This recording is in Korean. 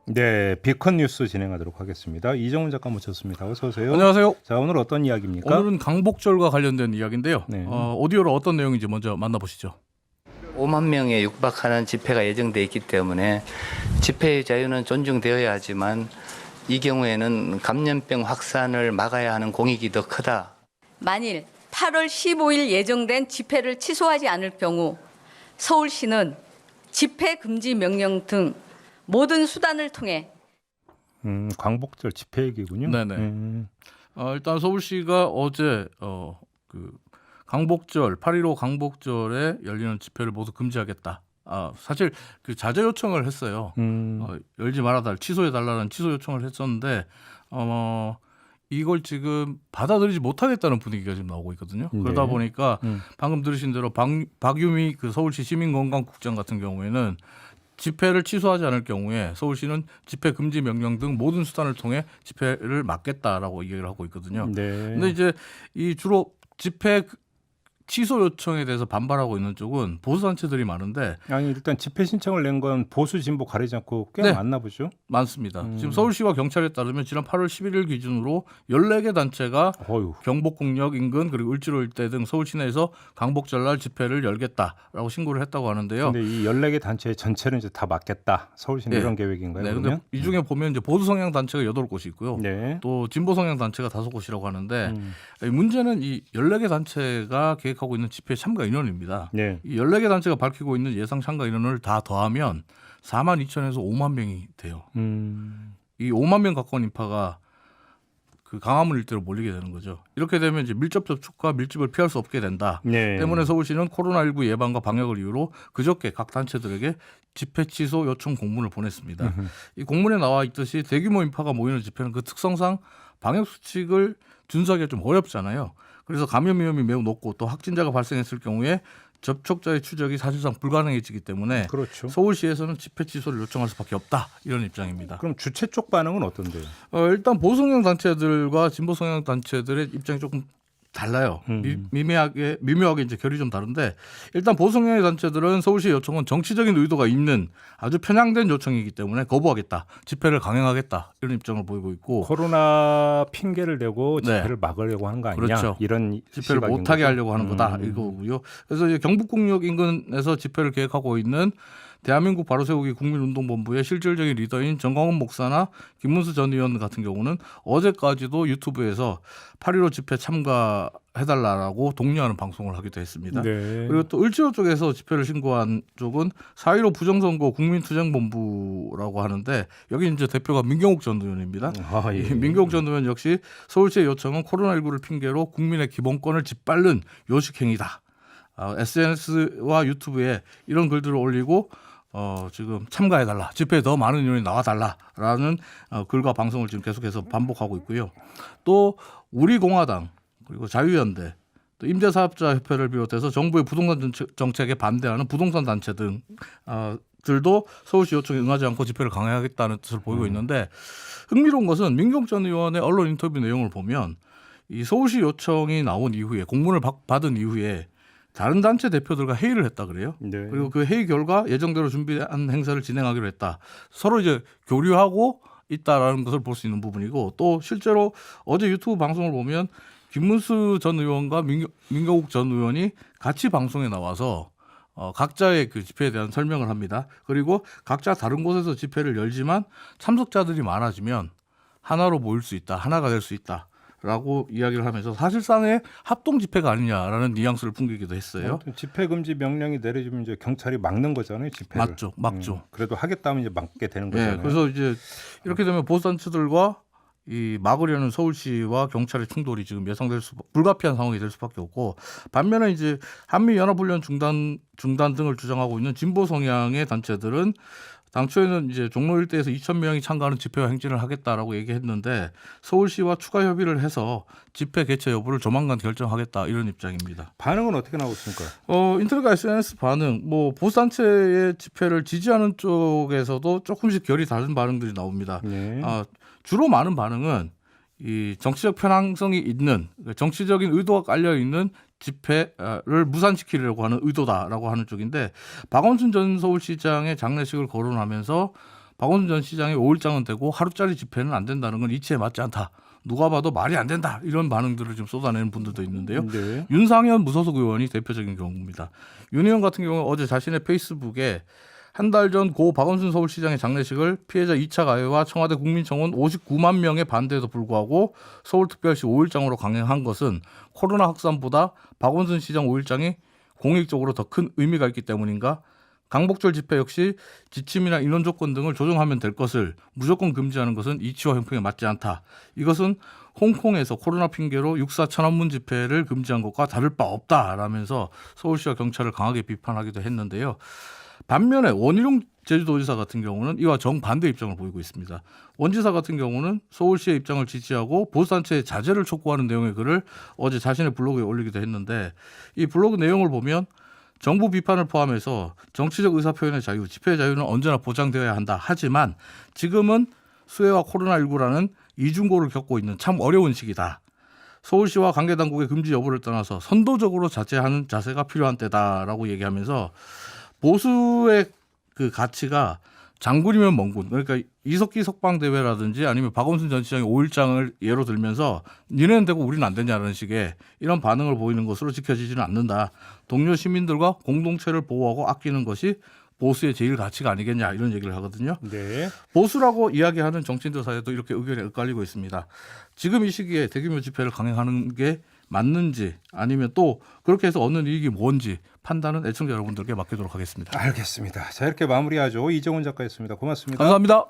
네, 비컨 뉴스 진행하도록 하겠습니다. 이정훈 작가 모셨습니다. 어서 오세요. 안녕하세요. 자, 오늘 어떤 이야기입니까? 오늘은 강복절과 관련된 이야기인데요. 네. 오디오로 어떤 내용인지 먼저 만나보시죠. 5만 명에 육박하는 집회가 예정돼 있기 때문에 집회의 자유는 존중되어야 하지만 이 경우에는 감염병 확산을 막아야 하는 공익이 더 크다. 만일 8월 15일 예정된 집회를 취소하지 않을 경우 서울시는 집회 금지 명령 등 모든 수단을 통해 광복절 집회 얘기군요. 네네. 일단 서울시가 어제 강복절 8.15 강복절에 열리는 집회를 모두 금지하겠다. 사실 그 자제 요청을 했어요. 열지 말아달, 취소해달라는 취소 요청을 했었는데 이걸 지금 받아들이지 못하겠다는 분위기가 지금 나오고 있거든요. 네. 그러다 보니까 방금 들으신 대로 박유미 그 서울시 시민건강국장 같은 경우에는 집회를 취소하지 않을 경우에 서울시는 집회 금지 명령 등 모든 수단을 통해 집회를 막겠다라고 얘기를 하고 있거든요. 네. 근데 이제 이 주로 집회 취소 요청에 대해서 반발하고 있는 쪽은 보수단체들이 많은데 아니 일단 집회 신청을 낸 건 보수 진보 가리지 않고 꽤 네. 많나 보죠. 많습니다. 지금 서울시와 경찰에 따르면 지난 8월 11일 기준으로 14개 단체가 어휴. 경복궁역 인근 그리고 을지로 일대 등 서울 시내에서 강복절날 집회를 열겠다라고 신고를 했다고 하는데요. 근데 이 14개 단체 전체는 이제 다 막겠다. 서울시는 네. 이런 계획인가요? 네, 그러면? 근데 이 중에 보면 이제 보수 성향 단체가 8곳이 있고요. 네. 또 진보 성향 단체가 5곳이라고 하는데 문제는 이 14개 단체가 계획하고 있는 집회 참가 인원입니다. 네. 이 14개 단체가 밝히고 있는 예상 참가 인원을 다 더하면 4만 2천에서 5만 명이 돼요. 이 5만 명 가까운 인파가 그 강화문 일대로 몰리게 되는 거죠. 이렇게 되면 이제 밀접 접촉과 밀집을 피할 수 없게 된다. 네. 때문에 서울시는 코로나19 예방과 방역을 이유로 그저께 각 단체들에게 집회 취소 요청 공문을 보냈습니다. 이 공문에 나와 있듯이 대규모 인파가 모이는 집회는 그 특성상 방역 수칙을 준수하기가 좀 어렵잖아요. 그래서 감염 위험이 매우 높고 또 확진자가 발생했을 경우에 접촉자의 추적이 사실상 불가능해지기 때문에 그렇죠. 서울시에서는 집회 취소를 요청할 수밖에 없다 이런 입장입니다. 그럼 주최 쪽 반응은 어떤데요? 일단 보수성향 단체들과 진보성향 단체들의 입장이 조금 달라요. 미묘하게 이제 결이 좀 다른데 일단 보수성향의 단체들은 서울시 요청은 정치적인 의도가 있는 아주 편향된 요청이기 때문에 거부하겠다, 집회를 강행하겠다 이런 입장을 보이고 있고 코로나 핑계를 대고 네. 집회를 막으려고 하는 거 아니냐? 그렇죠. 이런 집회를 시각인 못하게 거죠? 하려고 하는 거다 이거고요. 그래서 이제 경북궁역 인근에서 집회를 계획하고 있는 대한민국 바로세우기 국민운동본부의 실질적인 리더인 정광훈 목사나 김문수 전 의원 같은 경우는 어제까지도 유튜브에서 8.15 집회 참가해달라고 독려하는 방송을 하기도 했습니다. 네. 그리고 또 을지로 쪽에서 집회를 신고한 쪽은 4.15 부정선거 국민투쟁본부라고 하는데 여기 이제 대표가 민경욱 전 의원입니다. 아, 예. 이 민경욱 전 의원 역시 서울시의 요청은 코로나19를 핑계로 국민의 기본권을 짓밟는 요식행위다. SNS와 유튜브에 이런 글들을 올리고 지금 참가해달라, 집회에 더 많은 인원이 나와달라라는 글과 방송을 지금 계속해서 반복하고 있고요. 또 우리공화당 그리고 자유연대 또 임대사업자협회를 비롯해서 정부의 부동산 정책에 반대하는 부동산 단체 등 들도 서울시 요청에 응하지 않고 집회를 강행하겠다는 뜻을 보이고 있는데 흥미로운 것은 민경욱 전 의원의 언론 인터뷰 내용을 보면 이 서울시 요청이 나온 이후에 공문을 받은 이후에 다른 단체 대표들과 회의를 했다 그래요. 네. 그리고 그 회의 결과 예정대로 준비한 행사를 진행하기로 했다. 서로 이제 교류하고 있다라는 것을 볼 수 있는 부분이고 또 실제로 어제 유튜브 방송을 보면 김문수 전 의원과 민경욱 전 의원이 같이 방송에 나와서 각자의 그 집회에 대한 설명을 합니다. 그리고 각자 다른 곳에서 집회를 열지만 참석자들이 많아지면 하나로 모일 수 있다, 하나가 될 수 있다. 라고 이야기를 하면서 사실상의 합동 집회가 아니냐라는 뉘앙스를 풍기기도 했어요. 집회 금지 명령이 내려지면 이제 경찰이 막는 거잖아요, 집회를. 막죠. 그래도 하겠다 하면 이제 막게 되는 거잖아요. 네, 그래서 이제 이렇게 되면 보수단체들과 이 막으려는 서울시와 경찰의 충돌이 지금 불가피한 상황이 될 수밖에 없고 반면에 이제 한미연합훈련 중단 등을 주장하고 있는 진보 성향의 단체들은 당초에는 이제 종로 일대에서 2,000명이 참가하는 집회와 행진을 하겠다라고 얘기했는데 서울시와 추가 협의를 해서 집회 개최 여부를 조만간 결정하겠다 이런 입장입니다. 반응은 어떻게 나오고 있습니까? 인터넷과 SNS 반응, 보수단체의 집회를 지지하는 쪽에서도 조금씩 결이 다른 반응들이 나옵니다. 네. 주로 많은 반응은 이 정치적 편향성이 있는 정치적인 의도가 깔려 있는 집회를 무산시키려고 하는 의도다라고 하는 쪽인데 박원순 전 서울시장의 장례식을 거론하면서 박원순 전 시장의 5일장은 되고 하루짜리 집회는 안 된다는 건 이치에 맞지 않다. 누가 봐도 말이 안 된다. 이런 반응들을 좀 쏟아내는 분들도 있는데요. 네. 윤상현 무소속 의원이 대표적인 경우입니다. 윤 의원 같은 경우는 어제 자신의 페이스북에 한 달 전 고 박원순 서울시장의 장례식을 피해자 2차 가해와 청와대 국민청원 59만 명의 반대에도 불구하고 서울특별시 5일장으로 강행한 것은 코로나 확산보다 박원순 시장 5일장이 공익적으로 더 큰 의미가 있기 때문인가? 강복절 집회 역시 지침이나 인원 조건 등을 조정하면 될 것을 무조건 금지하는 것은 이치와 형평에 맞지 않다. 이것은 홍콩에서 코로나 핑계로 6.4 천안문 집회를 금지한 것과 다를 바 없다라면서 서울시와 경찰을 강하게 비판하기도 했는데요. 반면에 원희룡 제주도지사 같은 경우는 이와 정반대 입장을 보이고 있습니다. 원 지사 같은 경우는 서울시의 입장을 지지하고 보수단체의 자제를 촉구하는 내용의 글을 어제 자신의 블로그에 올리기도 했는데 이 블로그 내용을 보면 정부 비판을 포함해서 정치적 의사표현의 자유, 집회의 자유는 언제나 보장되어야 한다. 하지만 지금은 수해와 코로나19라는 이중고를 겪고 있는 참 어려운 시기다. 서울시와 관계당국의 금지 여부를 떠나서 선도적으로 자제하는 자세가 필요한 때다라고 얘기하면서 보수의 그 가치가 장군이면 멍군, 그러니까 이석기 석방대회라든지 아니면 박원순 전 시장의 5일장을 예로 들면서 니네는 되고 우리는 안 되냐는 식의 이런 반응을 보이는 것으로 지켜지지는 않는다. 동료 시민들과 공동체를 보호하고 아끼는 것이 보수의 제일 가치가 아니겠냐 이런 얘기를 하거든요. 네. 보수라고 이야기하는 정치인들 사이에도 이렇게 의견이 엇갈리고 있습니다. 지금 이 시기에 대규모 집회를 강행하는 게 맞는지 아니면 또 그렇게 해서 얻는 이익이 뭔지 판단은 애청자 여러분들께 맡기도록 하겠습니다. 알겠습니다. 자, 이렇게 마무리하죠. 이정훈 작가였습니다. 고맙습니다. 감사합니다.